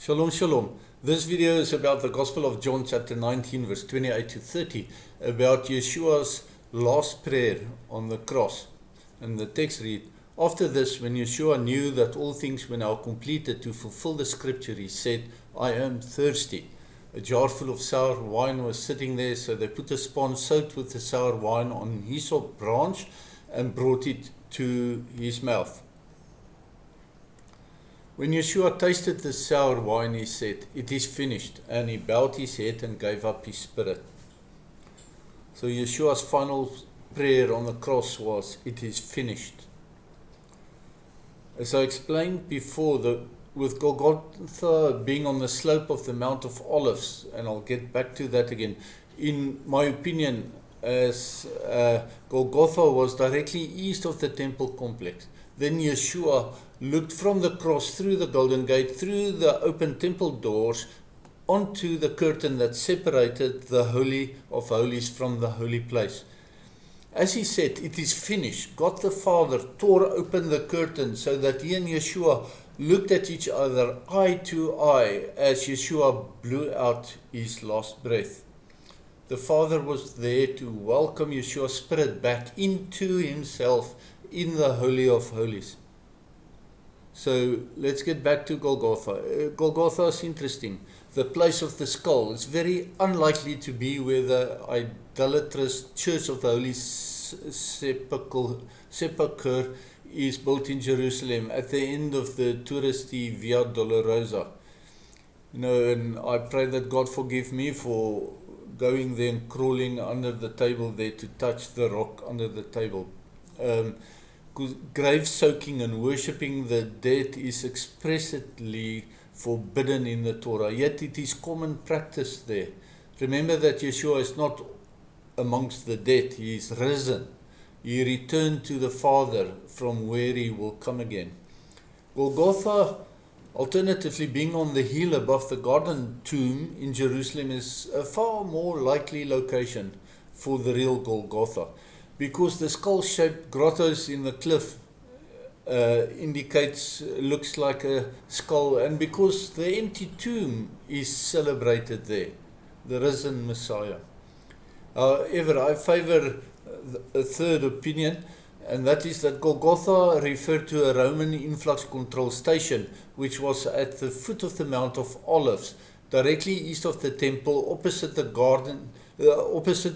Shalom, shalom. This video is about the Gospel of John chapter 19 verse 28 to 30, about Yeshua's last prayer on the cross. And the text reads, "After this, when Yeshua knew that all things were now completed to fulfill the scripture, he said, 'I am thirsty.' A jar full of sour wine was sitting there, so they put a sponge soaked with the sour wine on a hyssop branch and brought it to his mouth. When Yeshua tasted the sour wine, he said, 'It is finished,' and he bowed his head and gave up his spirit." So Yeshua's final prayer on the cross was, "It is finished." As I explained before, with Golgotha being on the slope of the Mount of Olives, and I'll get back to that again, in my opinion, as Golgotha was directly east of the temple complex, then Yeshua looked from the cross through the golden gate, through the open temple doors, onto the curtain that separated the Holy of Holies from the holy place. As he said, "It is finished," God the Father tore open the curtain so that he and Yeshua looked at each other eye to eye as Yeshua blew out his last breath. The Father was there to welcome Yeshua's spirit back into himself in the Holy of Holies. So let's get back to Golgotha. Golgotha is interesting. The place of the skull is very unlikely to be where the idolatrous Church of the Holy Sepulchre is built in Jerusalem at the end of the touristy Via Dolorosa. And I pray that God forgive me for going there and crawling under the table there to touch the rock under the table. Grave soaking and worshipping the dead is expressly forbidden in the Torah, yet it is common practice there. Remember that Yeshua is not amongst the dead, he is risen. He returned to the Father from where he will come again. Golgotha, alternatively being on the hill above the garden tomb in Jerusalem, is a far more likely location for the real Golgotha, because the skull-shaped grottos in the cliff looks like a skull, and because the empty tomb is celebrated there, the risen Messiah. However, I favor a third opinion, and that is that Golgotha referred to a Roman influx control station, which was at the foot of the Mount of Olives, directly east of the temple, opposite the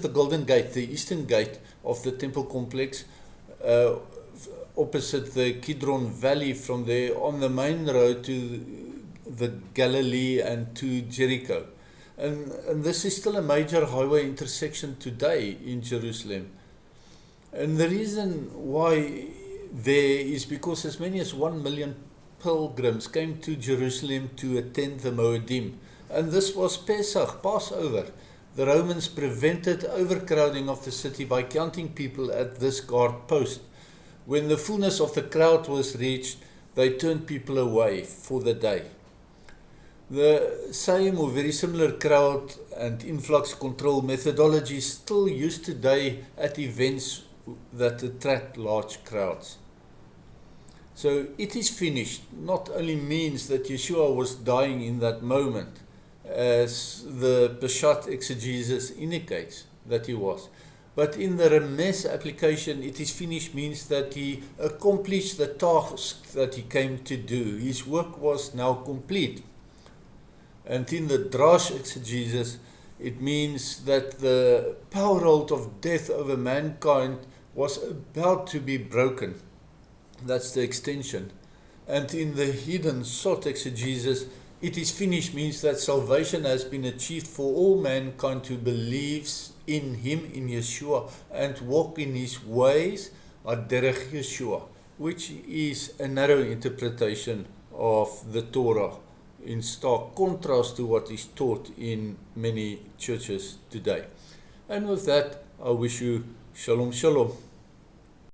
Golden Gate, the eastern gate of the temple complex, opposite the Kidron Valley, from there on the main road to the Galilee and to Jericho. And this is still a major highway intersection today in Jerusalem. And the reason why there is because as many as 1 million pilgrims came to Jerusalem to attend the Moedim. And this was Pesach, Passover. The Romans prevented overcrowding of the city by counting people at this guard post. When the fullness of the crowd was reached, they turned people away for the day. The same or very similar crowd and influx control methodology is still used today at events that attract large crowds. So "it is finished" not only means that Yeshua was dying in that moment, as the Peshat exegesis indicates that he was, but in the Remes application, "it is finished" means that he accomplished the task that he came to do. His work was now complete. And in the Drash exegesis, it means that the power hold of death over mankind was about to be broken. That's the extension. And in the hidden Sot exegesis, "it is finished" means that salvation has been achieved for all mankind who believes in him, in Yeshua, and walk in his ways, Derech Yeshua, which is a narrow interpretation of the Torah, in stark contrast to what is taught in many churches today. And with that, I wish you Shalom, Shalom.